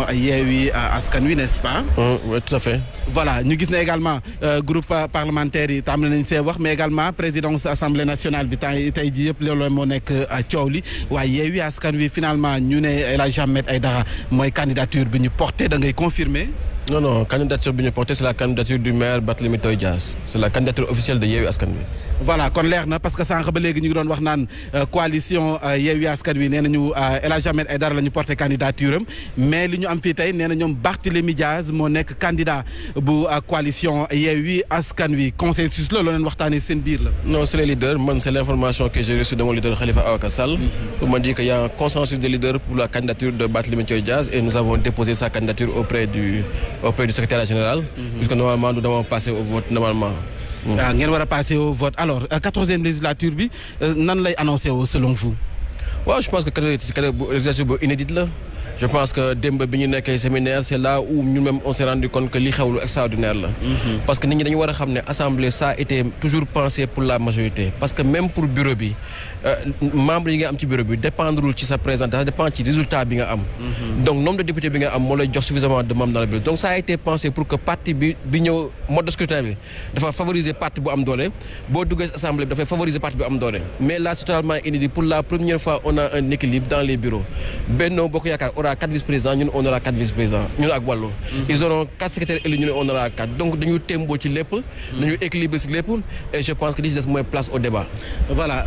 coalition Yewwi Askan Wi, n'est-ce pas? Oui, tout à fait. Voilà, ñu gis ne également groupe parlementaire yi tam nañ see wax mais également présidence assemblée nationale bi tey jii yëpp loolu moo nekk coow li waaye Yewwi Askan Wi finalement ñu ne El Hadji Ahmed Aïdara mooy candidature bi ñu porté da ngay confirmer. Non, candidature bi ñu porté c'est la candidature du maire Barthélémy Toye Dias. C'est la candidature officielle de Yewwi Askan Wi. Voilà kon leer na parce que sànq ba léegi ñu ngi doon wax naan coalition Yewwi Askan Wi nee nañu El Hadji Ahmed Aïdara la ñu porté candidature am mais li ñu am fii tey nee na ñoom Barthélémy Dias moo nekk candidat bu coalition Yewwi Askan Wi consensus la loo leen waxtaanee seen biir la. Non, c'est les leaders. Man, c'est l'information que j'ai reçue de mon leader Khalifa Ababacar Sall. On m'a dit qu'il y a un consensus des leaders pour la candidature de Barthélémy Toye Dias et nous avons déposé sa candidature auprès du secrétariat général. Puisque normalement nous devons passer au vote normalement. waaw ngeen war a passer au vote alors 14e législature bi nan lay annoncé woo selon vous. waaw je pense que législature bu inédite la. Je pense que démb bi ñu nekkee séminaire c'est là où nous-mêmes on s'est rendu compte que li xew lu extraordinaire la. Parce que nit ñi dañu war a xam ne assemblée ça a été toujours pensé pour la majorité. Parce que même pour bureau bi membre yi nga am ci bureau bi dépendrul ci sa présentation dépend ci résultat bi nga am. Donc nombre de députés bi nga am moo lay jox suffisamment de membres dans le bureau. Donc ça a été pensé pour que parti bi ñëw mode de scrutin bi dafa favoriser parti bu am doole boo duggee assemblée bi dafay favoriser parti bu am doole. Mais là c'est totalement inédit. Pour la première fois on a un équilibre dans les bureaux. Benno Bokk Yaakaar aura 4 vice-présidents, ñun on aura 4 vice-présidents ñun ak Wallu. Ils auront 4 secrétaires élus, ñun on aura 4. Donc dañu témboo ci lépp. dañu équilibre ci lépp et je pense que li ci des mooy place au débat. Voilà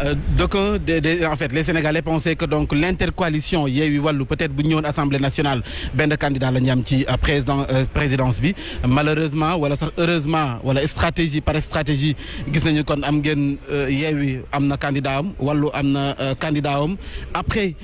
en fait les Sénégalais pensaient que donc l'intercoalition Yewwi Wallu peut-être bu ñëwoon Assemblée nationale benn candidat la ñu am ci présidence bi malheureusement wala sax heureusement wala stratégie par stratégie gis nañu kon am ngeen Yewwi am na candidat am Wallu am na candidat am après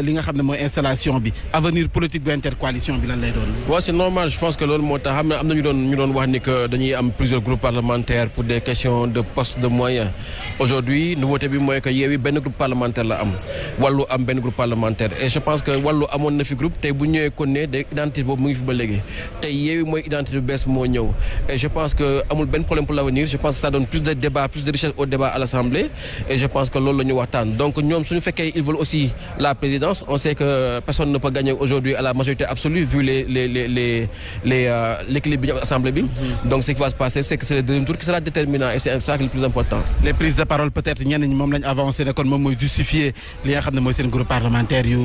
li nga xam ne mooy installation bi avenir politique bu intercoalition bi lan lay doon. waaw c'est normal je pense que loolu moo tax xam ne am na ñu doon wax ni que dañuy am plusieurs groupes parlementaires pour des questions de postes de moyens. Aujourd'hui nouveauté bi mooy que Yewwi benn groupe parlementaire la am Wallu am benn groupe parlementaire et je pense que Wallu amoon na fi groupe tey bu ñëwee kon ne de identité boobu mu ngi fi ba léegi tey Yewwi mooy identité bu bees moo ñëw et je pense que amul benn problème pour l'avenir je pense que ça donne plus de débat plus de richesse au débat à l'Assemblée et je pense que loolu la ñu waxtaan donc ñoom suñu fekkee ils veulent aussi la présidence on sait que personne ne peut gagner aujourd'hui à la majorité absolue vu l'équilibre bi ñu am Assemblée bi donc ce qui va se passer c'est que c'est le deuxième tour qui sera déterminant et c'est ça qui est le plus important. Les prises de parole peut-être ñenn ñi moom lañ avancé ne kon moom mooy justifier li nga xam ne mooy seen groupe parlementaire yu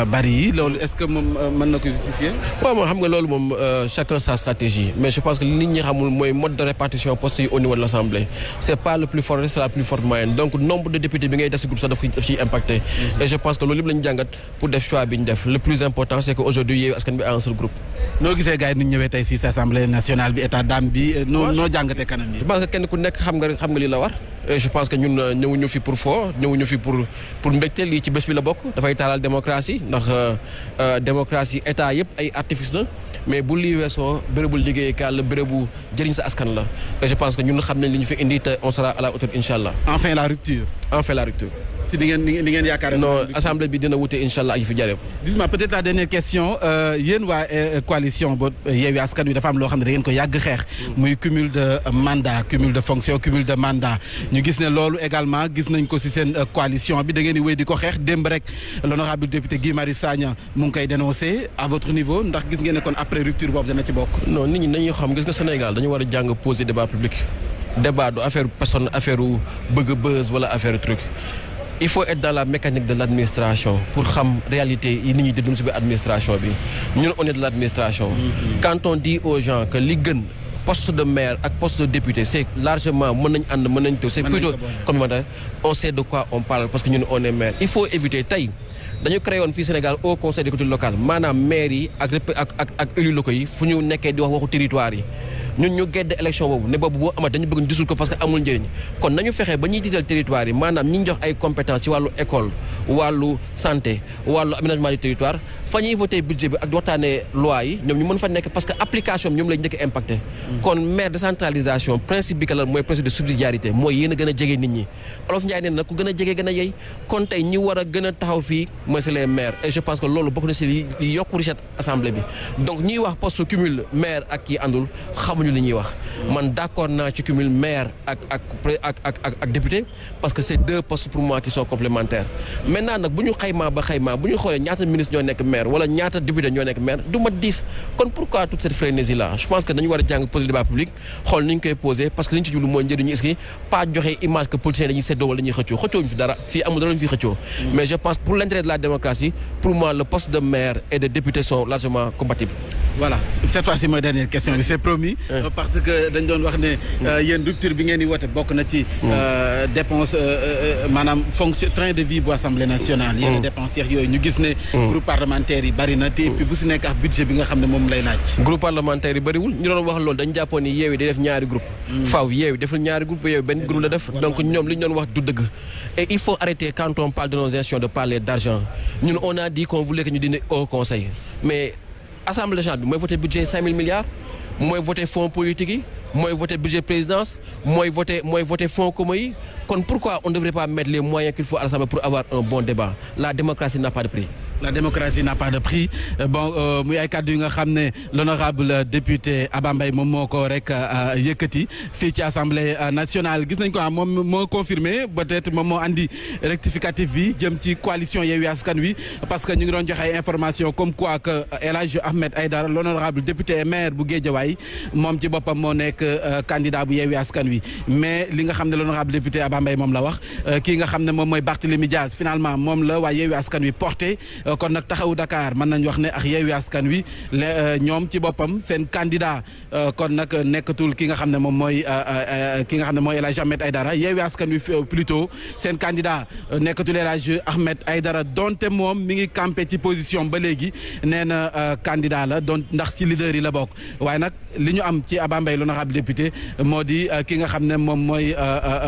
bari yi loolu est-ce que moom mën na ko justifier. waaw moom xam nga loolu moom chacun sa stratégie mais je pense que li nit ñi xamul mooy mode de répartition postes yi au niveau de l'Assemblée c'est pas le plus fort c'est la plus forte moyenne donc nombre de députés bi ngay def ci groupe sax daf ciy impacté et je pense que loolu yëpp la ñu jàngat pour def choix bi ñu def le plus important c'est que aujourd'hui Yewwi Askan Wi a un seul groupe. noo gisee gars yi nu ñu ñëwee tey fii ci Assemblée nationale bi état d'âme bi noo jàngatee kanam yi. je pense que kenn ku nekk xam nga li la war. Et je pense que ñun ñëwuñu fi pour foo ñëwuñu fi pour mbégte lii ci bés bi la bokk dafay taalal démocratie ndax démocratie état yëpp ay artifice la mais bu lii weesoo bérébu liggéeykaay la bérébu jëriñ sa askan la et je pense que ñun xam nañ li ñu fi indi te on sera à la hauteur inchallah. Enfin la rupture. si di ngeen yaakaar. non assemblée bi dina wute inchallah ak yi fi jare. Dis-moi peut-être la dernière question yéen waa coalition ba Yewwi Askan Wi dafa am loo xam ne da ngeen ko yàgg xeex. muy cumul de mandat cumul de fonction cumul de mandat ñu gis ne loolu également gis nañ ko ci seen coalition bi da ngeen di wéy di ko xeex démb rek l'honorable député Guy Marius Sagna mu ngi koy dénoncer à votre niveau ndax gis ngeen ne kon après rupture boobu dana ci bokk. non nit ñi dañuy xam gis nga Sénégal dañu war a jàng poser débat public débat du affaire personne affaire bëgg buzz wala affaire truc. Il faut être dans la mécanique de l'administration pour xam réalité yi nit ñi di dund ci biir administration bi ñun on est de l'administration. Quand on dit aux gens que li gën poste de maire ak poste de député c'est largement mën nañ ànd mën nañ c'est plutôt comme on sait de quoi on parle parce que ñun on est maire il faut éviter tey dañu créé woon fii Sénégal au conseil des collectivités locales maanaam maire yi ak élus locaux yi fu ñu nekkee di wax waxu territoire yi ñun ñu gedd élection boobu ne boobu boo amat dañu bëgg ñu disul ko parce que amul njëriñ kon nañu fexe ba ñuy diital territoire yi maanaam ñi ñu jox ay compétences ci wàllu école wàllu santé wàllu aménagement du territoire fa ñuy voté budget bi ak waxtaanee loi yi ñoom ñu mën fa nekk parce que application bi ñoom lañu njëkk a impacté kon maire décentralisation principe bi la mooy principe de subsidiarité mooy yéen a gën a jege nit ñi Olof Ndiaye nee na ku gën a jege gën a yey kon tey ñi war a gën a taxaw fii mooy c'est les maires et je pense que loolu bokk na ci li yokku richesse assemblée bi donc ñuy wax poste cumul maire ak yi àndul xamuñu xamuñu li ñuy wax. man d'accord naa ci cumul maire ak député parce que c'est 2 postes pour moi qui sont complémentaires maintenant nag bu ñu xaymaa bu ñu xoolee ñaata ministre ñoo nekk maire wala ñaata député ñoo nekk maire du mat 10 kon pourquoi toute cette frénésie là je pense que dañu war a jàng poser débat public xool ni ñu koy poser parce que li ñu ci jublu mooy njëriñu est-ce pas joxe image que politiciens dañuy seddoo wala dañuy xëccoo ñu fi dara fii amul dara ñu fi xëccoo mais je pense pour l'intérêt de la démocratie pour moi le poste de maire et de député sont largement compatibles. Voilà cette fois-ci mooy dernière question bi c'est promis parce que dañ doon wax ne yéen rupture bi ngeen di wote bokk na ci dépense maanaam fonction train de vie bu Assemblée nationale yéen dépenses yooyu ñu gis ne groupe parlementaire yi bari na te puis bu si nekk ak budget bi nga xam ne moom lay laaj. groupe parlementaire yi bariwul ñu doon wax loolu dañu jàppoon ni Yewwi day def ñaari groupe faaw Yewwi deful ñaari groupe Yewwi benn groupe la def donc ñoom li ñu doon wax du dëgg et il faut arrêter quand on parle de nos institutions de parler d'argent ñun on a dit qu'on voulait que ñu dindi au conseil mais Assemblée nationale bi mooy voté budget 5 000 milliards mooy voté fonds politique yi mooy voté budget présidence mooy voté fonds communs yi kon pourquoi on ne devrait pas mettre les moyens qu'il faut à l'Assemblée pour avoir un bon débat la démocratie n'a pas de prix. La démocratie n'a pas de prix bon muy ay kàddu yi nga xam ne l'honorable député Abba Mbaye moom moo ko rek yëkkati fii ci assemblée nationale gis nañ ko moom moo confirmé peut-être moom moo andi rectificatif bi jëm ci coalition Yewwi Askan Wi parce que ñu ngi doon joxe ay information comme quoi que El Hadj Ahmed Aïdara l'honorable député et maire bu Guédiawaye moom ci boppam moo nekk candidat bu Yewwi Askan Wi mais li nga xam ne l'honorable député Abba Mbaye moom la wax kii nga xam ne moom mooy Barthélémy Diaz finalement moom la waa Yewwi Askan Wi porté kon nag taxawu Dakar mën nañ wax ne ak Yewwi Askan Wi ñoom ci boppam seen candidat kon nag nekkatul ki nga xam ne moom mooy El Hadj Ahmed Aïdara Yewwi Askan Wi plutôt seen candidat nekkatul El Hadj Ahmed Aïdara donte moom mi ngi campé ci position ba léegi nee na candidat la donc ndax ci leader yi la bokk waaye nag li ñu am ci Abba Mbaye l'honorable député moo di ki nga xam ne moom mooy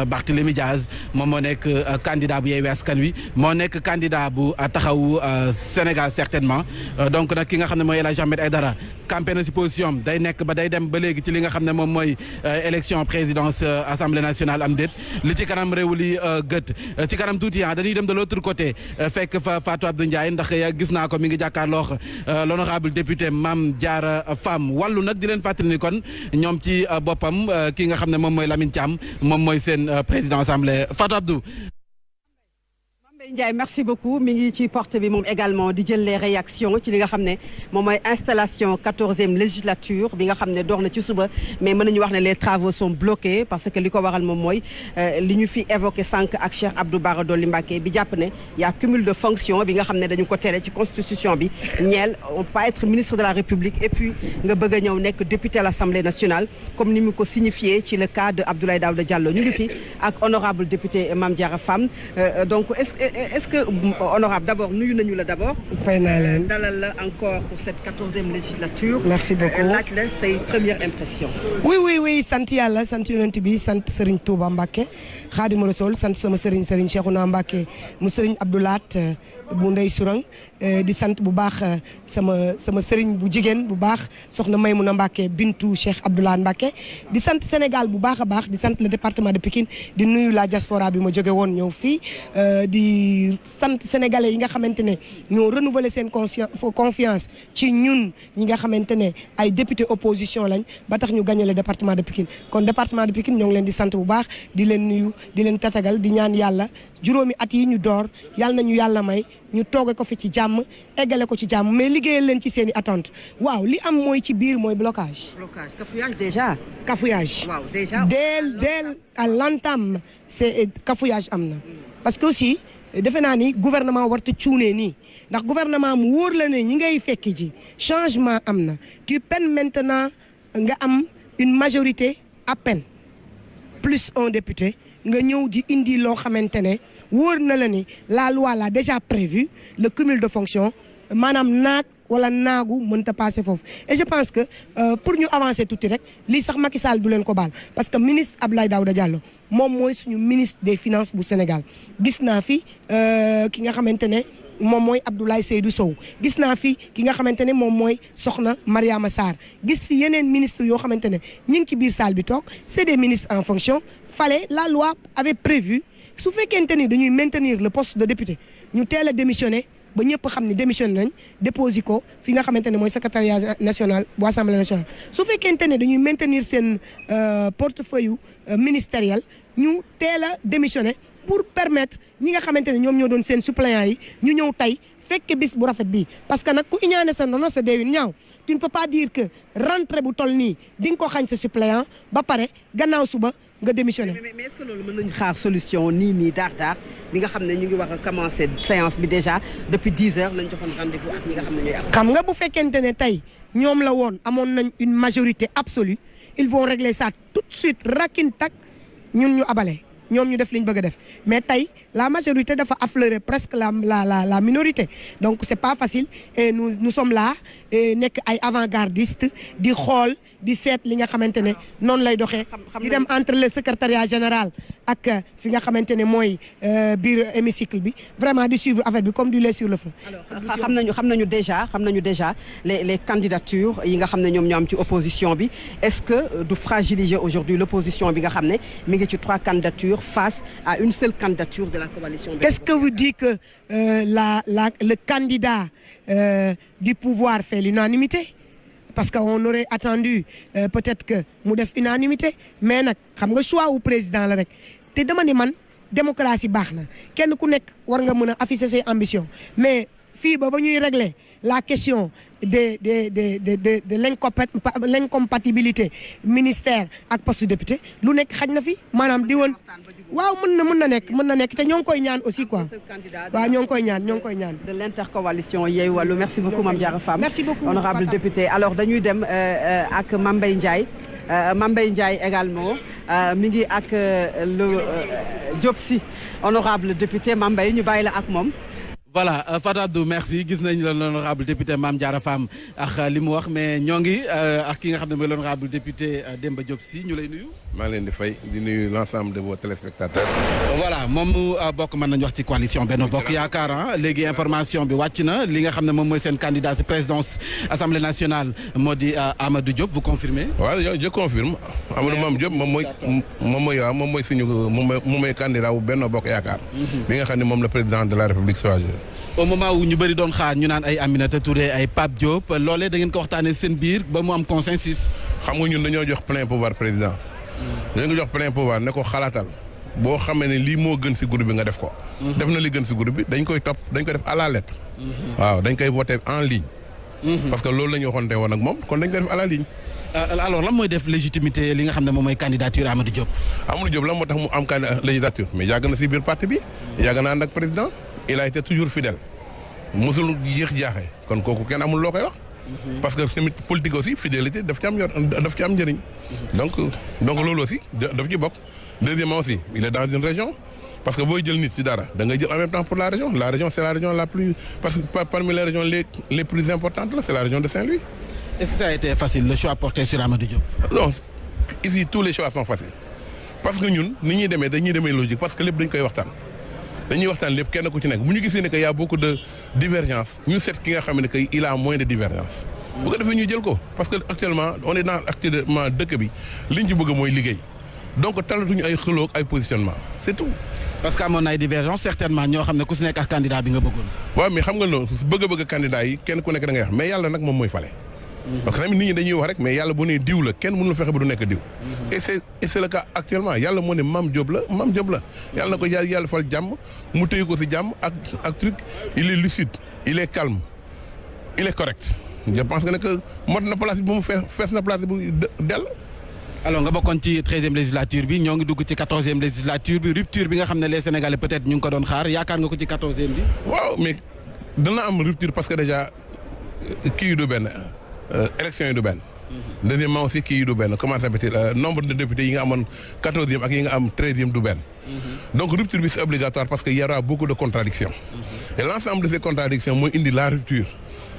Barthélémy Diaz moom moo nekk candidat bu Yewwi Askan Wi moo nekk candidat bu taxawu Sénégal certainement donc nag ki nga xam ne mooy El Hadj Ahmed Aïdara campé na si position day nekk ba day dem ba léegi ci li nga xam ne moom mooy élection présidence assemblée nationale am déet li ci kanam réew li gët ci kanam tuuti dañuy dem de l'autre côté fekk fa Fatou Abdou Ndiaye ndax gis naa ko mi ngi jàkkaarloo l'honorable député Mame Diarra Fam wàllu nag di leen fàttali ni kon ñoom ci boppam ki nga xam ne moom mooy Lamine Thiam moom mooy seen président assemblée Fatou Abdou. Ndiaye merci beaucoup mi ngi ci porte bi moom également di jël les réactions ci li nga xam ne moom mooy installation 14e législature bi nga xam ne door na ci suba mais mën nañu wax ne les travaux sont bloqués parce que li ko waral moom mooy li ñu fi évoqué sànq ak Cheikh Abdou Bara Dolly Mbacké bi jàpp ne y a cumul de fonction bi nga xam ne dañu ko tere ci constitution bi ñeel on peut pas être ministre de la République et puis nga bëgg a ñëw nekk député à l'Assemblée nationale comme ni mu ko signifié ci le cas de Abdoulaye Daouda Diallo ñu ngi fi ak honorable député Mame Diarra Fam donc est-ce que honorable d'abord nuyu nañu la d'abord. fay naa leen dalal la encore pour cette 14e législature. merci beaucoup laaj la tey première impression. oui sant yàlla sant yonent bi sant Serigne Touba Mbacké Khadimou Rassoul sant sama Serigne Cheikhouna Mbacké mu Serigne Abdou Lahat bu Ndey Sourang di sant bu baax sama Serigne bu jigéen bu baax soxna Maymouna Mbacké bintu Cheikh Abdou Lahat Mbacké di sant Sénégal bu baax a baax di sant le département de Pikine di nuyu la diaspora bi ma jóge woon ñëw fii di sant sénégalais yi nga xamante ne ñoo renouveler seen confiance ci ñun ñi nga xamante ne ay député opposition lañ ba tax ñu gagné le département de Pikine kon département de Pikine ñoo ngi leen di sant bu baax di leen nuyu di leen tatagal di ñaan yàlla juróomi at yi ñu door yàlla nañu yàlla may ñu tooge ko fi ci jàmm eggale ko ci jàmm mais liggéeyal leen ci seen i attente waaw li am mooy ci biir mooy blocage. Cafouillage déjà. Cafouillage. waaw déjà. dès à l'entame c'est cafouillage am na parce que aussi defe naa ni gouvernement warta cuunee nii ndax gouvernement mu wóor la ne ñi ngay fekk ji changement am na tu peines maintenant nga am une majorité à peine plus un député nga ñëw di indi loo xamante ne wóor na la ni la loi l'a déjà prévu le cumul de fonctions maanaam naag wala naagu mënta passer foofu et je pense que pour ñu avancer tuuti rek lii sax Macky Sall du leen ko baal parce que ministre Abdoulaye Daouda Diallo moom mooy suñu ministre des finances bu Sénégal gis naa fi ki nga xamante ne moom mooy Abdoulaye Seydou Sow gis naa fi ki nga xamante ne moom mooy soxna Mariama Sarr gis fi yeneen ministre yoo xamante ne ñi ngi ci biir salle bi toog c'est des ministres en fonction fallait la loi avait prévu su fekkente ni dañuy maintenir le poste de député ñu teel a démissionner ba ñëpp xam ne démissionné nañ déposé ko fi nga xamante ne mooy secrétariat national bu assemblée nationale su fekkente ne dañuy maintenir seen portefeuille ministériel ñu teel a démissionné pour permettre ñi nga xamante ne ñoom ñoo doon seen suppléants yi ñu ñëw tey fekke bis bu rafet bii parce que nag ku iñaane sa ndono sa deewin ñaaw tu ne peux pas dire que rentrée bu toll nii di nga ko xañ sa suppléant ba pare gannaaw suba nga démissionné. mais est-ce que loolu mën nañu xaar solution nii daar bi nga xam ne ñu ngi war a commencer séance bi déjà depuis 10 heures lañ joxoon rendez-vous ak ñi nga xam ne ñooy askan. xam nga bu fekkente ne tey ñoom la woon amoon nañ une majorité absolue ils vont régler ça tout de suite rakin tak ñun ñu abale ñoom ñu def li ñu bëgg a def mais tey la majorité dafa affleurer presque la minorité donc c'est pas facile et nous sommes là nekk ay avant-gardistes di xool di seet li nga xamante ne noonu lay doxee di dem entre le secrétariat général ak fi nga xamante ne mooy biir hémicycle bi vraiment di suivre affaire bi comme du lait sur le feu. alors xam nañu déjà les candidatures yi nga xam ne ñoom ñoo am ci opposition bi est-ce que du fragiliser aujourd'hui l'opposition bi nga xam ne mi ngi ci 3 candidatures face à une seule candidature de la coalition. Qu'est-ce que vous dites que le candidat du pouvoir fait l'unanimité? Parce qu'on aurait attendu peut-être que mu def unanimité mais nag xam nga choix wu président la rek te dama ne man démocratie baax na kenn ku nekk war nga mën a afficher ses ambitions mais fii ba ñuy régler la question de l'incompatibilité ministère ak poste député lu nekk xaj na fi maanaam di woon waaw mën na nekk te ñoo ngi koy ñaan aussi quoi waaw ñoo ngi koy ñaan de l'intercoalition Yewwi Wallu merci beaucoup Mame Diarra Fam. Merci beaucoup honorable député alors dañuy dem ak Mame Mbaye Ndiaye également mi ngi ak le Diop Sy honorable député Mame Mbaye ñu bàyyi la ak moom. voilà Fatou Abdou merci gis nañ la l'honorable député Mame Diarra Fam ak li mu wax mais ñoo ngi ak ki nga xam ne mooy l'honorable député Demba Diop Sy ñu lay nuyu. maa leen di fay di nuyu l'ensemble de vos téléspectateurs. voilà moom mu bokk mën nañu wax ci coalition Benno Bokk Yaakaar léegi information bi wàcc na li nga xam ne moom mooy seen candidat ci présidence assemblée nationale moo di Amadou Diop vous confirmez. waaw je confirme Amadou Mame Diop moom mooy suñu moom mooy candidat wu Benno Bokk Yaakaar. bi nga xam ne moom le président de la République choisir. au moment où ñu bëri doon xaar ñu naan ay Aminata Touré ay Pape Diop loolee da ngeen ko waxtaanee seen biir ba mu am consensus. xam nga ñun dañoo jox plein pouvoir président. dañu ko jox plein pouvoir ne ko xalaatal boo xamee ne lii moo gën ci groupe bi nga def ko. def na li gën ci groupe bi dañ koy topp dañ ko def à la lettre. waaw dañ koy voter en ligne. parce que loolu la ñu waxoonte woon ak moom kon dañ koy def à la ligne. alors lan mooy def légitimité li nga xam ne moom mooy candidature Amadou Diop. Amadou Diop lan moo tax mu am législature mais yàgg na ci biir parti bi yàgg na ànd ak président il a été toujours fidèle mosul yéex jaaxee kon kooku kenn amul loo koy wax. parce que tamit politique aussi fidélité daf ci am njëriñ. donc loolu aussi daf ci bokk. deuxièmement aussi il est dans une région parce que booy jël nit ci dara da ngay jël en même temps pour la région c'est la région la plus parce que parmi les régions les plus importantes là c'est la région de Saint-Louis. Est-ce que ça a été facile le choix porté sur Amadou Diop. non ici tous les choix sont faciles parce que ñun ni ñuy demee dañuy demee logique parce que lépp dañ koy waxtaan. dañuy waxtaan lépp kenn ku ci nekk bu ñu gisee ne que y a beaucoup de divergence ñu seet ki nga xam ne que il a moins de divergence. bu ko defee ñu jël ko parce que actuellement on est dans actuellement dëkk bi liñ ci bëgg mooy liggéey donc talatuñu ay xëloog ay positionnement c'est tout. parce que amoon na ay divergence certainement ñoo xam ne ku si nekk ak candidat bi nga bëggoon. waaw mais xam nga loolu bëgg candidat yi kenn ku nekk da ngay wax mais yàlla nag moom mooy fale. parce que tamit nit ñi dañuy wax rek mais yàlla bu nee diw la kenn mënul fexe ba du nekk diw. et c'est le cas actuellement yàlla moo ne Mame Diop la yàlla na ko yàlla fal jàmm mu téye ko ci jàmm ak truc il est lucide il est calme il est correct je pense que ne mot na place bi ba mu fees na place bu dell. alors nga bokkoon ci 13e législature bi ñoo ngi dugg ci 14e législature bi rupture bi nga xam ne les Sénégalais peut-être ñu ngi ko doon xaar yaakaar nga ko ci 14e bi. waaw mais dana am rupture parce que déjà kii du benn. élection yi du benn. deuxièmement aussi kii yi du benn comment ça s'appelle nombre de députés yi nga amoon 14e ak yi nga am 13e du benn. donc rupture bi c'est obligatoire parce que y aura beaucoup de contradictions. et l'ensemble de ces contradictions mooy indi la rupture.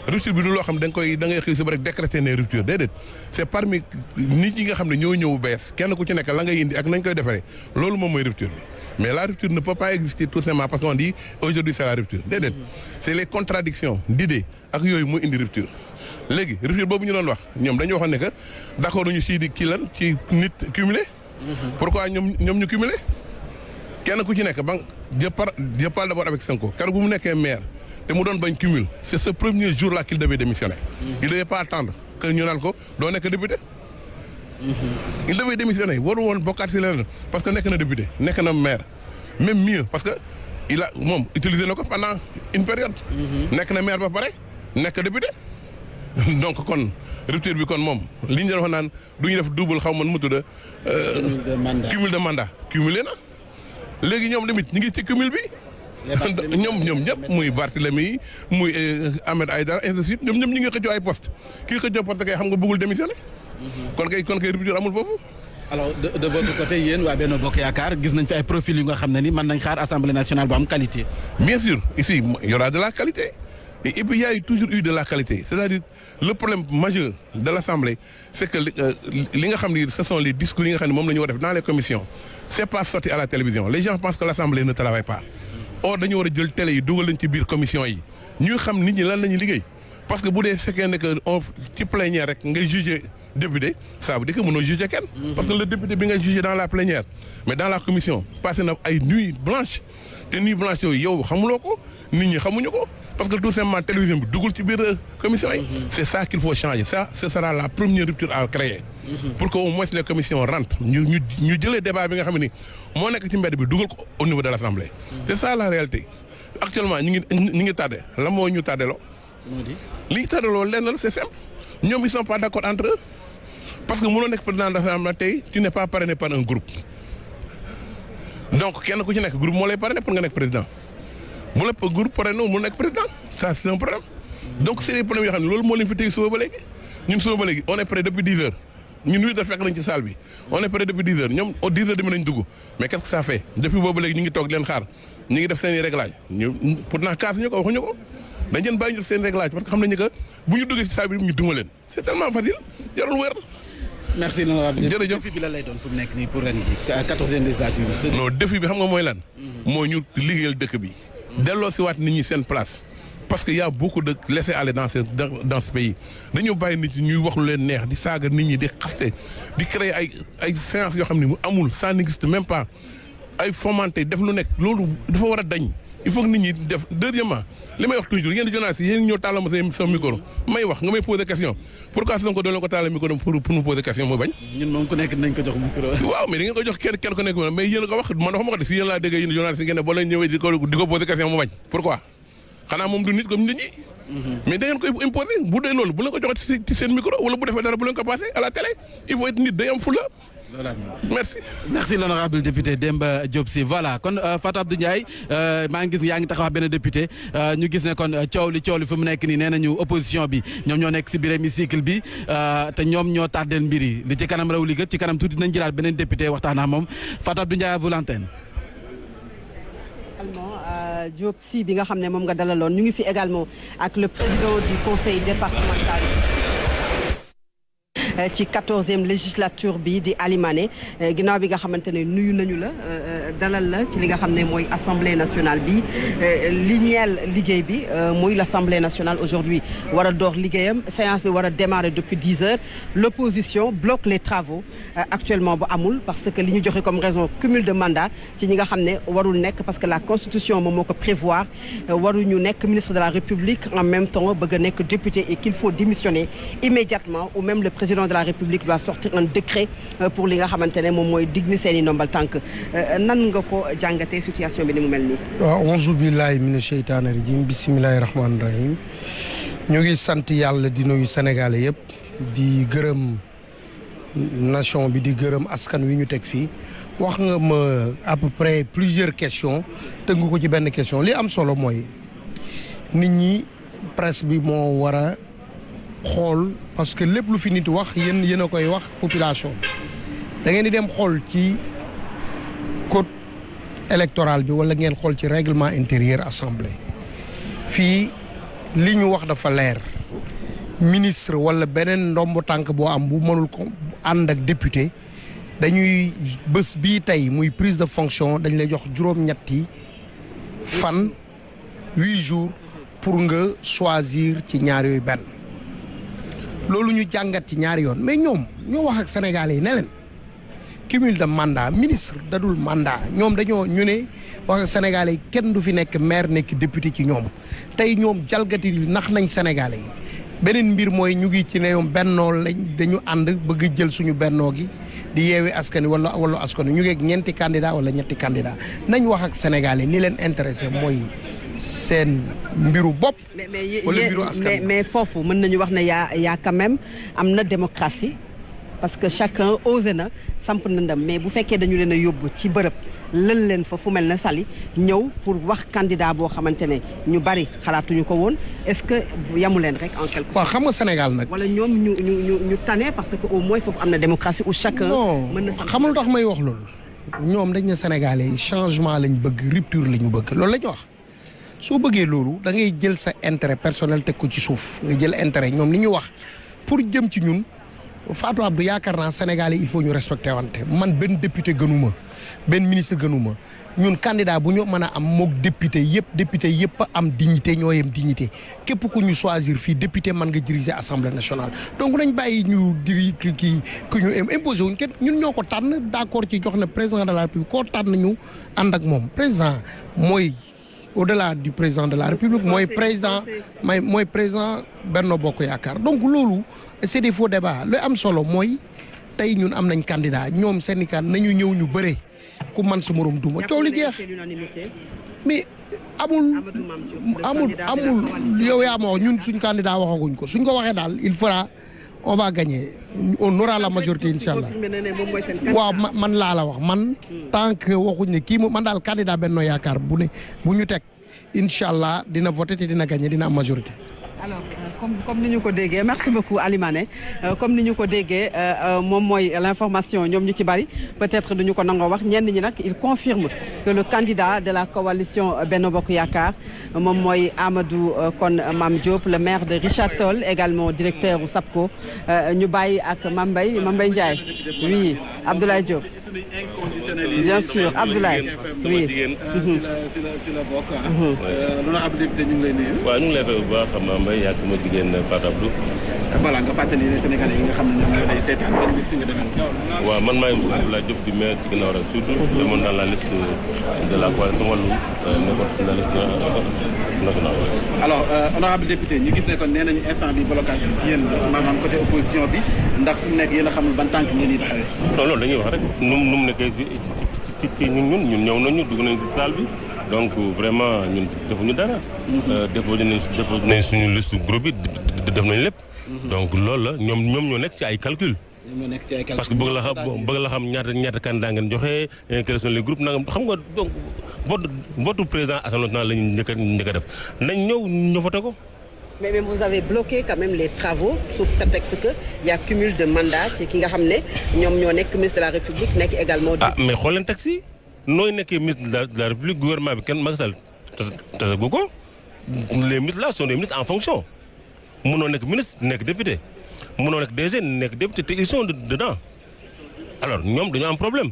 rupture bi du loo xam da ngay xëy si ba rek décréter ne rupture déedéet c'est parmi nit ñi nga xam ne ñoo ñëw bees kenn ku ci nekk la ngay indi ak nañ koy defaree loolu moom mooy rupture bi. mais la rupture ne peut pas exister tout simplement parce qu'on dit aujourd'hui c'est la rupture déedéet c'est les contradictions d'idées ak yooyu mooy indi rupture léegi rupture boobu ñu doon wax ñoom dañu waxoon ne que d'accord ñu sii di kii lan ci nit cumulé pourquoi ñoom ñu cumulé kenn ku ci nekk je parle d'abord avec Sonko car bu mu nekkee maire te mu doon bañ cumul c'est ce premier jour là qu'il devait démissionner. Il devait pas attendre que ñu naan ko doo nekk député. Il devait démissionner waru woon bokkaat si leneen parce que nekk na député nekk na maire même mieux parce que il a moom utilisé na ko pendant une période. nekk na maire ba pare nekk député. donc kon rupture bi kon moom li ñu doon wax naan du ñu def double xaw ma nu mu tudd. cumul de mandat cumulé na léegi ñoom tamit ñu ngi ci cumul bi. ñoom ñëpp muy Barthélemy muy Ahmed Aïdara ainsi de suite ñoom ñëpp ñu ngi xëccoo ay poste kii xëccoo poste kay xam nga bëggul démissionner. kon kay rupture amul foofu. alors de votre côté yéen waa Benno Bokk Yaakaar gis nañ fi ay profils yu nga xam ne ni mën nañ xaar assemblée nationale bu am qualité. bien sûr ici il y aura de la qualité et puis il y a toujours eu de la qualité c'est-à-dire le problème majeur de l'assemblée c'est que li nga xam ni ce sont les discours yi nga xam ne moom la ñu war a def dans les commissions c'est pas sorti à la télévision les gens pensent que l'assemblée ne travaille pas or dañu war a jël télé yi dugal leen ci biir commission yi ñuy xam nit ñi lan la ñuy liggéey parce que bu dee fekkee ne que on ci plénière rek ngay juger député ça veut dire que mënoo juger kenn. parce que le député bi ngay juger dans la plénière mais dans la commission passé na ay nuits blanches te nuits blanches yooyu yow xamuloo ko nit ñi xamuñu ko parce que tout simplement télévision bi dugul ci biir commission yi. c'est ça qu'il faut changer ça ce sera la première rupture à créer. pour que au moins les commissions rentrent ñu jëlee débat bi nga xam ne ni moo nekk ci mbedd bi dugal ko au niveau de l'assemblée. c'est ça la réalité actuellement ñu ngi tardé la moo ñu tardé loo. li ñu tardé loo lenn la c'est simple ñoom ils sont pas d'accord entre eux. parce que mënoo nekk président de l'Assemblée tey tu n'es pas parrainé par un groupe donc kenn ku ci nekk groupe moo lay parrainé pour nga nekk président bu la groupe parrainé mu nekk président ça c'est un problème. donc c'est des problèmes yoo xam ne loolu moo leen fi tey suba ba léegi ñun suba ba léegi on est prêt depuis 10 heures ñun 8 heures fekk nañ ci salle bi on est prêt depuis 10 heures ñoom 10 heures demi nañ dugg mais qu'est-ce que ça fait depuis boobu léegi ñu ngi toog leen xaar ñu ngi def seen i réglage ñu pourtant kaas ñu ko waxuñu ko dañ leen bàyyi ñu def seen réglage parce que xam nañu que bu ñu duggee ci salle bi ñu duma leen c'est tellement facile jarul wér. merci l'honorable jërëjëf défi bi la lay doon fu mu nekk nii pour ren ji 14e législature bi. non défi bi xam nga mooy lan. mooy ñu liggéeyal dëkk bi. delloo si waat nit ñi seen place. parce que y a beaucoup de laisser-aller dans ce pays dañoo bàyyi nit ñi ñuy wax lu leen neex di saaga nit ñi di xaste di créer ay séances yoo xam ne mu amul ça n'existe même pas ay fomenté def lu nekk loolu dafa war a dañ. il faut que nit ñi def deuxièmement li may wax toujours yéen di journaliste yéen ñëw tàllal ma sa micro may wax nga may poser question pourquoi Sonko doon la ko tàllal micro pour nous poser question mooy bañ. ñun moom ku nekk nañ ko jox micro. waaw mais da ngeen ko jox kenn ku nekk mais yéen a ko wax man waxuma ko de si yéen laa dégg yéen journaliste yi ngeen ne boo leen ñëwee di ko poser question mu bañ pourquoi xanaa moom du nit comme nit ñi. mais da ngeen koy imposer bu dee loolu bu leen ko joxee ci seen micro wala bu defee dara bu leen ko passer à la télé il faut être nit day am fulla. merci l'honorable député Demba Diop Sy voilà kon Fatou Abdou Ndiaye maa ngi gis yaa ngi taxaw benn député ñu gis ne kon coow li fi mu nekk nii nee nañu opposition bi ñoom ñoo nekk si biir hémicycle bi te ñoom ñoo tardeel mbir yi li ci kanam raw li gët ci kanam tuuti nañ jëlaat beneen député waxtaan ak moom Fatou Abdou Ndiaye à vous l'antenne. Diop Sy bi nga xam ne moom nga dalaloon ñu ngi fi également ak le président du conseil départemental ci 14e législature bi di Ali Mané ginnaaw bi nga xamante ne nuyu nañu la dalal la ci li nga xam ne mooy assemblée nationale bi li ñeel liggéey bi muy l'assemblée nationale aujourd'hui war a door liggéeyam séance bi war a démarrer depuis 10 heures l'opposition bloque les travaux actuellement bu amul parce que li ñu joxe comme raison cumul de mandat ci ñi nga xam ne warul nekk parce que la constitution moom moo ko prévoir waruñu nekk ministre de la République en même temps bëgg a nekk député et qu'il faut démissionner immédiatement ou même le président de la République doit sortir un décret pour li nga xamante ne moom mooy digni seeni ndombal tànk nan nga ko jàngatee situation bi ni mu mel nii. waaw auzu billahi mina sheytaani rajim bismillahi rahmaani rahim ñu ngi sant yàlla di nuyu Sénégalais yëpp di gërëm nation bi di gërëm askan wi ñu teg fii wax nga ma à peu près plusieurs questions tënk ko ci benn question li am solo mooy nit ñi presse bi moo war a xool parce que lépp lu fi nit wax yéen a koy wax population da ngeen di dem xool ci code électoral bi wala ngeen xool ci règlement intérieur assemblée fii li ñu wax dafa leer ministre wala beneen ndombo tànk boo am bu mënul ko ànd ak député dañuy bés bii tey muy prise de fonction dañ lay jox juróom-ñetti fan 8 jours pour nga choisir ci ñaar yooyu benn loolu ñu jàngat ci ñaari yoon mais ñoom ñoo wax ak Sénégalais yi ne leen cumul de mandat ministre dadul mandat ñoom dañoo ñu ne wax Sénégalais yi kenn du fi nekk maire nekk député ci ñoom tey ñoom jalgati nax nañ Sénégalais yi beneen mbir mooy ñu ngi ci ne ñoom bennoo lañ dañu ànd bëgg jël suñu bennoo gi di yeewi askan wi wala askan wi ñu ngi ak ñeenti candidat wala ñetti candidat nañ wax ak Sénégalais li leen intéressé mooy seen mbiru bopp. wala mbiru askan mais foofu mën nañu wax ne yaa quand même am na démocratie parce que chacun osé na samp na ndam mais bu fekkee dañu leen a yóbbu ci bërëb lël leen fa fu mel na Saly ñëw pour wax candidat boo xamante ne ñu bari xalaatuñu ko woon est-ce que yamu leen rek en quelque sorte. waaw xam nga Sénégal nag. wala ñoom ñu tane parce que au moins foofu am na démocratie où chacun. mën na xamul tax may wax loolu. ñoom dañ ne Sénégalais changement lañ bëgg rupture la ñu bëgg loolu la ñu wax. soo bëggee loolu da ngay jël sa intérêt personnel teg ko ci suuf nga jël intérêt ñoom li ñu wax pour jëm ci ñun Fatou Abdou yaakaar naa Sénégal yi il faut ñu respecté wante man benn député gënuma benn ministre gënuma ñun candidat bu ñu mën a am mook député yëpp am dignité ñoo yem dignité képp ku ñu choisir fii député mën nga diriger assemblée nationale donc nañ bàyyi ñu diri kii ku ñu imposé wuñ kenn ñun ñoo ko tànn d'accord ci jox na président de la République koo tànn ñu ànd ak moom président mooy au-delà du président de la République mooy président Benno Bokk Yaakaar donc loolu c'est des faux débats lu am solo mooy tey ñun am nañ candidat ñoom syndicat nañu ñëw ñu bëre ku man sa morom duma coow li jeex mais amul yow yaa ma wax ñun suñ candidat waxaguñ ko suñ ko waxee daal il fera on va gagner on aura la majorité inchallah waaw man laa la wax man tant que waxuñ ne kii man daal candidat Benno Yaakaar bu ñu teg inchallah dina voter te dina gagner dina am majorité. alors comme ni ñu ko déggee merci beaucoup Ali Mané comme ni ñu ko déggee moom mooy l'information ñoom ñu ci bari peut-être duñu ko nangoo wax ñenn ñi nag il confirme que le candidat de la coalition Benno Bokk Yaakaar moom mooy Amadou kon Mame Diop le maire de Richard Toll également directeur u SAPCO ñu bàyyi ak Mame Mbaye Ndiaye oui Abdoulaye Diop bien sûr Abdoulaye oui si la bokk l'honorable député ñu ngi lay nuyu. waaw ñu ngi lay fay bu baax Mame Mbaye yaa sama jigéen Fatou Abdou. voilà nga fàttali ne Sénégalais yi nga xam ne ñoom ñoo lay seetaan ban liste nga demee. waaw man maay Abdoulaye Diop di maire ci ginnaaw rek surtout demoon dans la liste de la coalition Wallu nekkoon ci la liste nationale. alors honorable député ñu gis ne kon nee nañu instant bi blocage bi yéen maanaam côté opposition bi ndax fu mu nekk yéen a xamul ban tànk ngeen di taxawee. non loolu dañuy wax rek nu mu nekkee ci ñun ñëw nañu dugg nañu ci salle bi. donc vraiment ñun defuñu dara. déposé nañ suñu liste groupe bi def nañ lépp. donc loolu la ñoom ñoo nekk ci ay calcul. parce que bëgg la xam ñaata candidat ngeen joxe quels sont les groupes nangam xam nga donc votre président assemblée nationale la ñu njëkk a def nañ ñëw voté ko. mais vous avez bloqué quand même les travaux sous prétexte que y a cumul de mandat ci ki nga xam ne ñoom ñoo nekk ministre de la République nekk également. mais xool leen taxi. nooy nekkee ministre de la République gouvernement bi kenn Macky Sall tasagu ko les ministres là sont des ministres en fonction mënoo nekk ministre nekk député mënoo nekk DG nekk député te ils sont dedans alors ñoom dañoo am problème.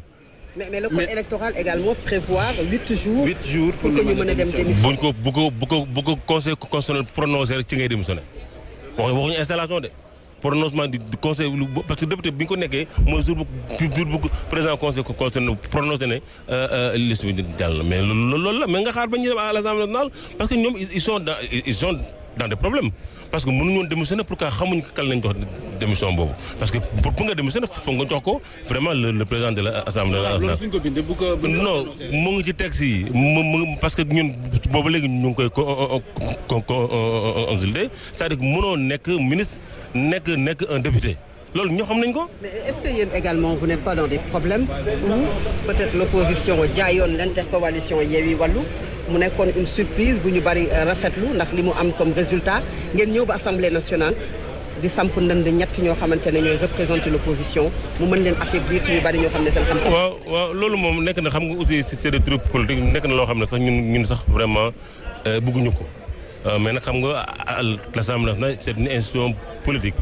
mais le code électoral également prévoir 8 jours pour que ñu mën a dem démissionner. bu ko conseil constitutionnel prononcé rek ci ngay démissionné waxuñu installation de. prononcement du conseil parce que député bi ñu ko nekkee mooy jour bu président conseil constitutionnel prononcé ne liste bi jàll na mais loolu la mais nga xaar ba ñu dem à l'Assemblée nationale parce que ñoom ils sont dans des problèmes parce que mënuñu woon démissionner pour que xamuñ kan lañ jox démission boobu parce que pour nga démissionner foog nga jox ko vraiment le président de l'Assemblée nationale. non mu ngi ci texte yi parce que ñun boobu léegi ñu ngi koy consulter c'est-à-dire que mënoo nekk ministre nekk un député loolu ñoo xam nañ ko. mais est-ce que yéen également vous n'êtes pas dans des problèmes où peut-être l'opposition jaayoon l'intercoalition Yewwi Wallu mu nekkoon une surprise bu ñu bari rafetlu ndax li mu am comme résultat ngeen ñëw ba Assemblée nationale di samp ndënd ñett ñoo xamante ne ñooy représenter l'opposition mu mën leen affaiblir ñu bari ñoo xam ne seen xam-xam. waaw loolu moom nekk na xam nga aussi c'est des trucs politiques nekk na loo xam ne sax ñun sax vraiment bëgguñu ko mais nag xam nga l'Assemblée nationale c'est une institution politique.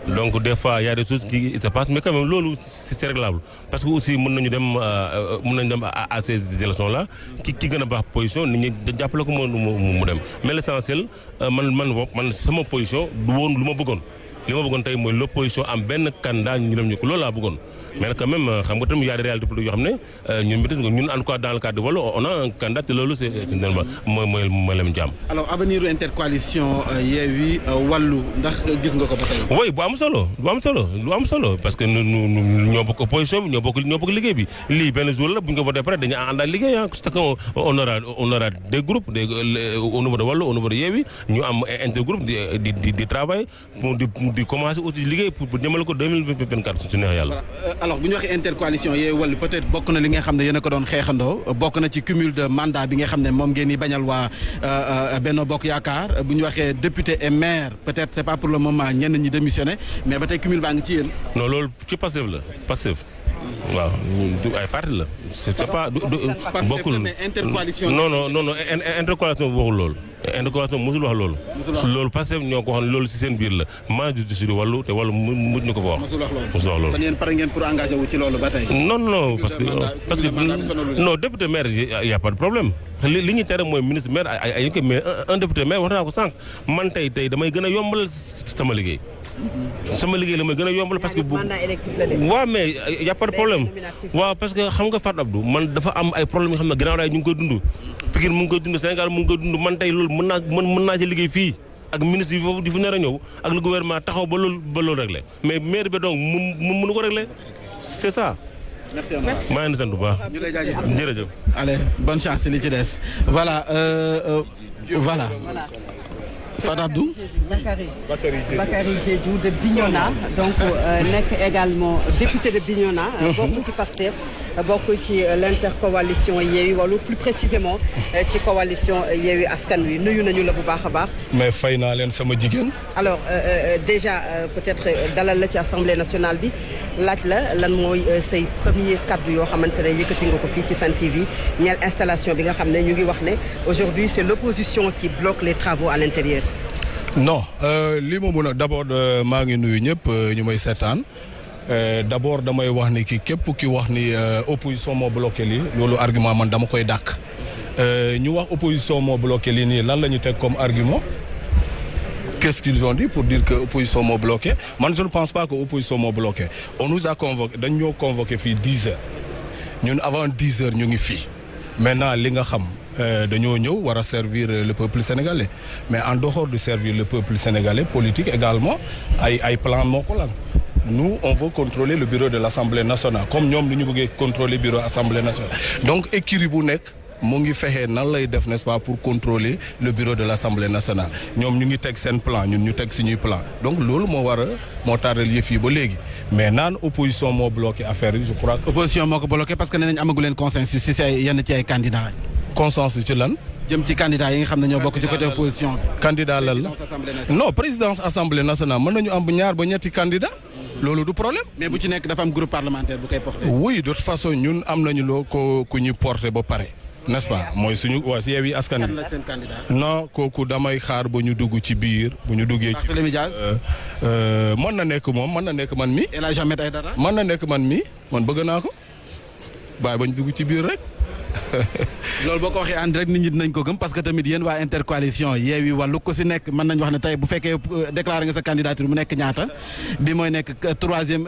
donc des fois y a des choses qui se passent mais quand même loolu c'est réglable parce que aussi mën nañu dem à ces élections là ki gën a baax position nit ñi jàppale ko mu dem mais l'essentiel man sama position du woon lu ma bëggoon li ma bëggoon tey mooy l'opposition am benn candidat ñu dem ñu ko loolu laa bëggoon. mais nag quand même xam nga tamit y a des réalités politiques yoo xam ne ñun en tout cas dans le cadre de Wallu on a un candidat te loolu c'est normal mooy Lamine Thiam. alors avenir intercoalition Yewwi Wallu ndax gis nga ko ba tey. oui bu am solo parce que ñoo bokk opposition bi ñoo bokk liggéey bi lii benn jour la bu ñu ko voté pare dañuy àndal liggéey parce que on aura des groupes au niveau de Wallu au niveau de Yewwi ñu am intergroupe di travail pour di commencer aussi liggéey pour jëmale ko 2024 su neex yàlla. alors bu ñu waxee intercoalition Yewwi Wallu peut-être bokk na li nga xam ne yéen a ko doon xeexandoo bokk na ci cumul de mandat bi nga xam ne moom ngeen di bañal waa Benno Bokk Yaakaar bu ñu waxee député et maire peut-être c'est pas pour le moment ñenn ñi démissionné mais ba tey cumul baa ngi ci yéen. non loolu ci Pastef la Pastef. waaw ay parti la. c'est pas bokkul mais intercoalition. non intercoalition bi waxul loolu. intercoalition musul wax loolu. loolu parce que ñoo ko wax loolu ci seen biir la maa ngi ci Wallu te Wallu mujj ñu ko fa wax. musul wax loolu kon yéen pare ngeen pour engager wu ci loolu ba tey. non parce que non député maire y a pas de problème. li ñu tere mooy ministre maire ay mais un député maire wax naa ko sànq man tey damay gën a yombal sama liggéey. sama liggéey la may gën a yombal parce que waaw mais y a pas de problème waaw parce que xam nga Fatou Abdou man dafa am ay problème yoo xam ne gannaaw daay ñu ngi koy dund Pikine mu ngi koy dund Sénégal mu ngi koy dund man tey loolu mën naa ci liggéey fii ak ministre yi foofu di fi nar a ñëw ak le gouvernement taxaw ba loolu réglé mais maire bi donc mu mënu ko réglé c'est ça. merci maa ngi sant bu baax. ñu lay jaajëfal jërëjëf. allez bonne chance li ci des voilà voilà. Fatou Abdou. Bakary Diédhiou de Bignona donc nekk également député de Bignona. bokk ci Pastef bokk ci l'intercoalition Yewwi Wallu plus précisément ci coalition Yewwi Askan Wi nuyu nañu la bu baax a baax. mais fay naa leen sama jigéen. alors déjà peut-être dalal la ci assemblée nationale bi laaj la lan mooy say premier kaddu yoo xamante ne yëkkati nga ko fii ci Sen TV ñeel installation bi nga xam ne ñu ngi wax ne aujourd'hui c'est l'opposition qui bloque les travaux à l'intérieur. non li ma mën a d'abord maa ngi nuyu ñëpp ñu may seetaan d'abord damay wax ni képp ki wax ni opposition moo bloqué lii loolu argument man dama koy dàkk ñu wax opposition moo bloqué lii nii lan la ñu teg comme argument qu'est-ce qu'ils ont dit pour dire que opposition moo bloqué man je ne pense pas que opposition moo bloqué on nous a convoqué dañ ñoo convoqué fii 10 heures ñun avant 10 heures ñu ngi fii maintenant li nga xam dañoo ñëw war a servir le peuple sénégalais mais en dehors de servir le peuple sénégalais politique également ay plan moo ko lan nous on veut contrôler le bureau de l'Assemblée nationale comme ñoom ni ñu bëggee contrôler bureau Assemblée nationale donc écurie bu nekk mu ngi fexe nan lay def n'est-ce pas pour contrôler le bureau de l'Assemblée nationale ñoom ñu ngi teg seen plan ñun ñu teg suñuy plan donc loolu moo taaral yëf yi ba léegi mais naan opposition moo bloqué affaire yi je crois que. opposition moo ko bloqué parce que nee nañ amagu leen consensus si say yenn ci ay candidats. consensus ci lan. jëm ci candidat yi nga xam ne ñoo bokk ci côté opposition bi. candidat lan la non présidence assemblée nationale mën nañu am ñaar ba ñetti candidat loolu du problème. mais bu ci nekk dafa am groupe parlementaire bu koy porté. oui de toute façon ñun am nañu loo ku ñu porté ba pare n'est-ce pas mooy suñu waa si Yewwi Askan Wi. non kooku damay xaar ba ñu dugg ci biir bu ñu duggee. Barthélémy Dias. mën na nekk moom mën na nekk man mi. El Hadj Ahmed Aïdara. mën na nekk man mi man bëgg naa ko bàyyi ba ñu dugg ci biir rek. loolu boo ko waxee ànd rek nit ñi dinañ ko gëm parce que tamit yéen waa intercoalition Yewwi Wallu ko si nekk mën nañ wax ne tey bu fekkee déclaré nga sa candidature mu nekk ñaata bi mooy nekk troisième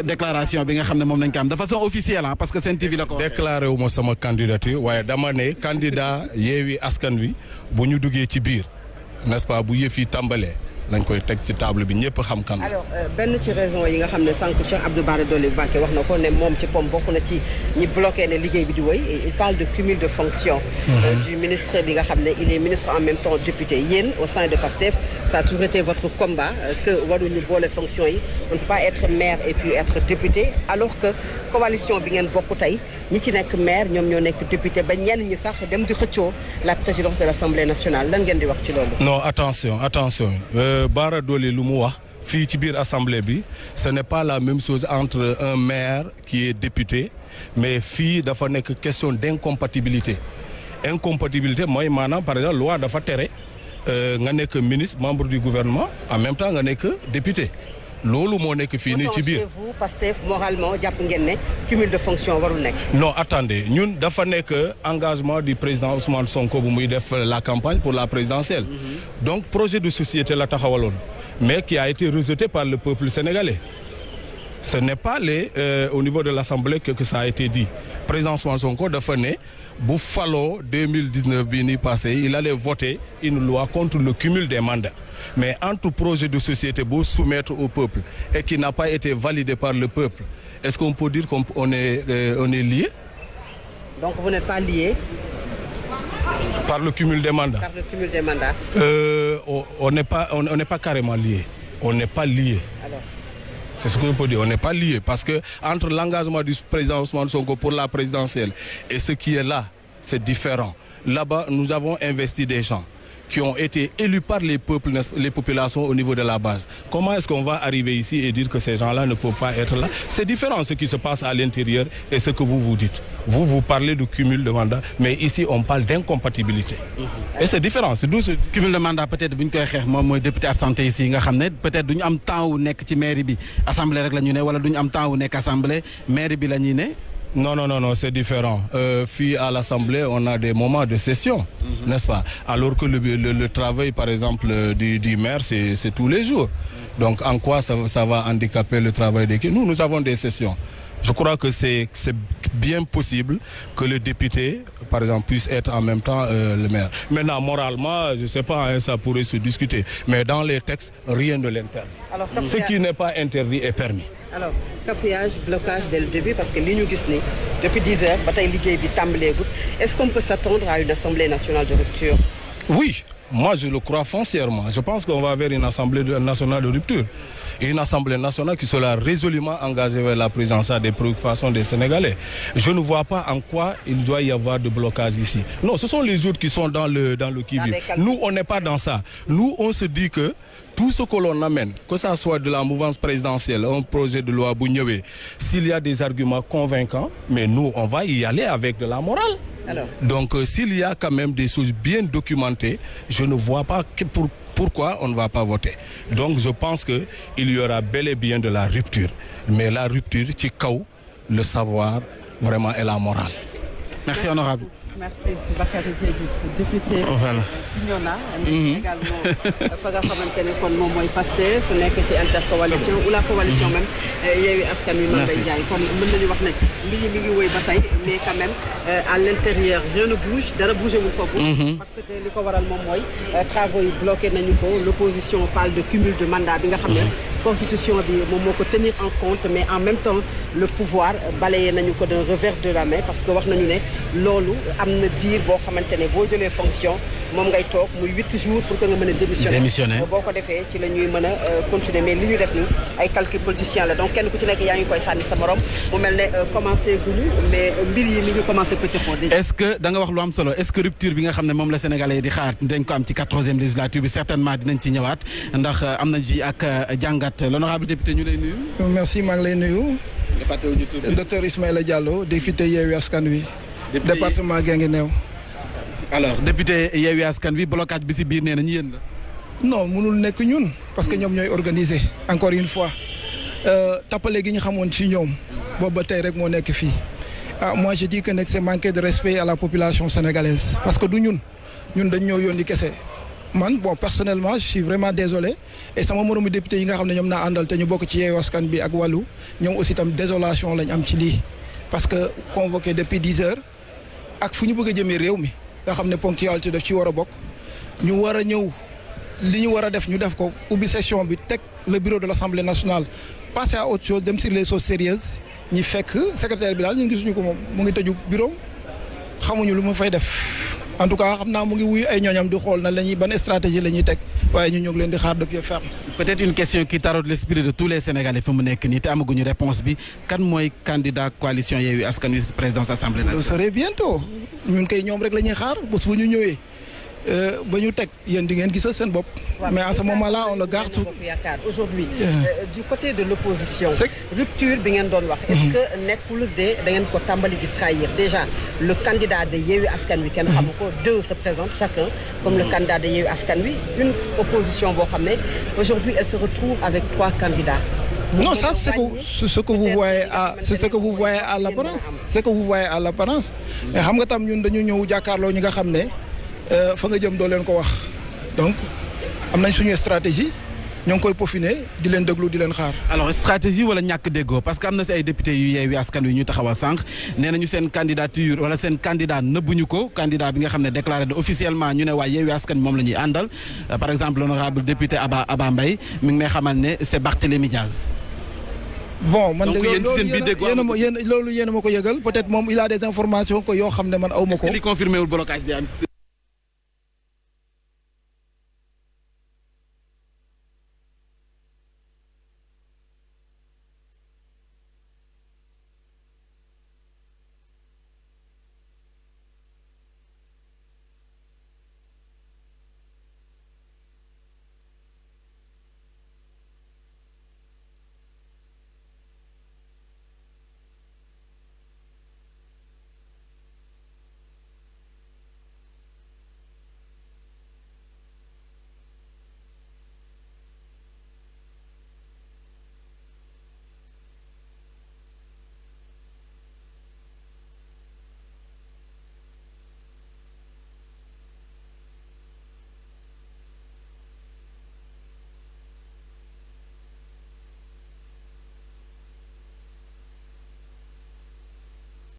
déclaration bi nga xam ne moom nañ ko am de façon officielle ah parce que Sen TV la ko waxee. déclaré wu ma sama candidature waaye dama ne candidat Yewwi Askan Wi bu ñu duggee ci biir n'est-ce pas bu yëf yi tàmbalee lañ koy teg ci table bi ñëpp xam kan. alors benn ci raison yi nga xam ne sànq Cheikh Abdou Bara Dolly Mbacké wax na ko ne moom ci pom bokk na ci ñi bloqué ne liggéey bi di wéy il parle de cumul de fonction du ministre bi nga xam ne il est ministre en même temps député yéen au sein de PASTEF ça a toujours été votre combat que waruñu boole fonction yi on ne peut pas être maire et puis être député alors que coalition bi ngeen bokk tey ñi ci nekk maire ñoom ñoo nekk député ba ñenn ñi sax dem di xëccoo la présidence de l'Assemblée nationale lan ngeen di wax ci loolu. non attention Bara Dolly lu mu wax fii ci biir assemblée bi ce n'est pas la même chose entre un maire qui est député mais fii dafa nekk question d'incompatibilité mooy maanaam par exemple loi dafa tere nga nekk ministre membre du gouvernement en même temps nga nekk député loolu moo nekk fii nii ci biir. vous Pastef moralement jàpp ngeen ne cumul de fonction warul nekk. non attendez ñun dafa nekk engagement du président Ousmane Sonko bu muy def la campagne pour la présidentielle. Donc projet de société la taxawaloon mais qui a été rejeté par le peuple sénégalais. Ce n'est pas au niveau de l'Assemblée que ça a été dit. Président Ousmane Sonko dafa ne bu faloo 2019 bii nii passé il allait voter une loi contre le cumul des mandats. Mais entre projet de société beau soumettre au peuple et qui n'a pas été validé par le peuple, est-ce qu'on peut dire qu'on est lié? Donc vous n'êtes pas lié? Par le cumul des mandats. Par le cumul des mandats. On n'est pas carrément lié. On n'est pas lié. Alors. C'est ce que je peux dire. On n'est pas lié parce que entre l'engagement du président Ousmane Sonko pour la présidentielle et ce qui est là, c'est différent. Là-bas, nous avons investi des gens qui ont été élus par les peuples, les populations au niveau de la base. Comment est-ce qu'on va arriver ici et dire que ces gens-là ne peuvent pas être là? C'est différent ce qui se passe à l'intérieur et ce que vous dites. Vous parlez de cumul de mandat, mais ici on parle d'incompatibilité. Et c'est différent. C'est d'où ce cumul de mandat peut-être bu ñu koy xeex moom mooy député absenté ici nga xam ne peut-être du ñu am temps wu nekk ci mairie bi assemblée rek la ñu ne wala du ñu am temps wu nekk assemblée mairie bi la ñuy ne. Non, c'est différent. Fii à l'Assemblée, on a des moments de session, n'est-ce pas? Alors que le travail, par exemple, du maire, c'est tous les jours. Donc, en quoi ça va handicaper le travail d'équipe? Nous avons des sessions. Je crois que c'est bien possible que le député, par exemple, puisse être en même temps le maire. Maintenant, moralement, je ne sais pas, hein, ça pourrait se discuter. Mais dans les textes, rien ne l'interdit. Ce qui n'est pas interdit est permis. Alors, cafouillage, blocage dès le début, parce que li ñu gis ni depuis 10 heures ba tey liggéey bi tàmbaleegul. Est-ce qu'on peut s'attendre à une assemblée nationale de rupture? Oui, moi je le crois foncièrement. Je pense qu'on va vers une assemblée nationale de rupture. Et une assemblée nationale qui sera résolument engagée vers la prise en charge des préoccupations des Sénégalais. Je ne vois pas en quoi il doit y avoir de blocage ici. Non, ce sont les autres qui sont dans le qui-vive. Nous, on n'est pas dans ça. Nous, on se dit que tout ce que l'on amène, que ça soit de la mouvance présidentielle, un projet de loi Bougnoé, s'il y a des arguments convaincants, mais nous, on va y aller avec de la morale. Alors. Donc, s'il y a quand même des choses bien documentées, je ne vois pas pourquoi on ne va pas voter. Donc, je pense qu'il y aura bel et bien de la rupture. Mais la rupture, ci kaw, le savoir, vraiment, et la morale. Merci, honorable. Merci Bakary Diédhiou, député Bignona également fa nga xamante ne kon moom mooy Pastef nekk ci intercoalition ou la coalition même Yewwi Askan Wi Mame Mbaye Ndiaye kon mën nañu wax ne mi ngi woy ba tey mais quand même à l'intérieur rien ne bouge dara bougé wul foofu parce que li ko waral moom mooy travaux yi bloqué nañu ko l'opposition parle de cumul de mandat bi nga xam ne constitution bi moom moo ko tenir en compte mais en même temps le pouvoir balayé nañu ko d'un revers de la main parce que wax nañu ne loolu am na diir boo xamante ne boo jëlee fonction moom ngay toog muy 8 jours pour que nga mën a démissionner boo ko defee ci la ñuy mën a continuer mais li ñu def ni ay calcul politicien la donc kenn ku ci nekk yaa ngi koy sànni sa morom mu mel ne commencé guñu mais mbir yi mi ngi commencé pëccëxoo déjà. Est-ce que da nga wax lu am solo est-ce que rupture bi nga xam ne moom la Sénégalais yi di xaar dañ ko am ci 14e législature bi certainement dinañ ci ñëwaat ndax am nañ ci ak jàngat l'honorable député ñu lay nuyu. Merci maa ngi lay nuyu. Docteur Ismaïla Diallo député Yewwi Askan Wi. département Guinguinéo. Alors député Yewwi Askan Wi blocage bi ci biir nee nañu yéen la. non mënul nekk ñun parce que ñoom ñooy organiser encore une fois tappale gi ñu xamoon ci ñoom boobu ba tey rek moo nekk fii moi je dis que nag c'est manquer de respect à la population sénégalaise parce que du ñun dañ ñoo yónni kese man bon personnellement je suis vraiment désolé et sama moromu député yi nga xam ne ñoom naa àndal te ñu bokk ci Yewwi Askan bi ak wàllu ñoom aussi tam désolation lañ am ci lii parce que convoqué depuis 10 heures ak fu ñu bëgg a jëmee réew mi nga xam ne ponctualité daf ci war a bokk ñu war a ñëw li ñu war a def ñu def ko ubbi session bi teg le bureau de l'Assemblée nationale passer à autre chose dem sur les choses sérieuses ñi fekk secrétaire bi daal ñun gisuñu ko moom mu ngi tëju bureau xamuñu lu mu fay def en tout cas xam naa mu ngi wuyu ay ñooñam di xool na la ñuy ban stratégie la ñuy teg waaye ñu ngi leen di xaar de pied ferme. peut-être une question qui taraude l'esprit de tous les Sénégalais fi mu nekk nii te amaguñu réponse bi kan mooy candidat coalition Yewwi Askan Wi présidence Assemblée nationale. lo serait bientôt ñun kay ñoom rek la ñuy xaar bés bu ñu ñëwee ba ñu teg yéen di ngeen gisal seen bopp. mais en ce moment-là on le garde. aujourd'hui du côté de l'opposition rupture bi ngeen doon wax. est-ce que nekkul de da ngeen ko tàmbali di trahir déjà le candidat de Yewwi Askan Wi kenn xamu ko deux se présentent chacun comme le candidat de Yewwi Askan Wi une opposition boo xam ne aujourd'hui elle se retrouve avec 3 candidats. Non, ça c'est ce que vous voyez à l'apparence. C'est que vous voyez à l'apparence. mais xam nga tam ñun dañu ñëw jàkkaarloo ñi nga xam ne fa nga jëm doo leen ko wax donc am nañ suñu stratégie ñoo ngi koy peaufiner di leen déglu di leen xaar. alors stratégie wala ñàkk déggoo parce que am na si ay député yu Yewwi Askan Wi ñu taxawal sànq nee nañu seen candidature wala seen candidat nëbbuñu ko candidat bi nga xam ne déclaré na officiellement ñu ne waa Yewwi Askan Wi moom la ñuy àndal par exemple l'honorable député Aba Mbaye mi ngi may xamal ne c'est Barthélémy Diaz. bon man de loolu loolu yéen a ma ko yëgal peut-être moom il a des informations que yoo xam ne man aw ma ko. li confirmé wul blocage bi am.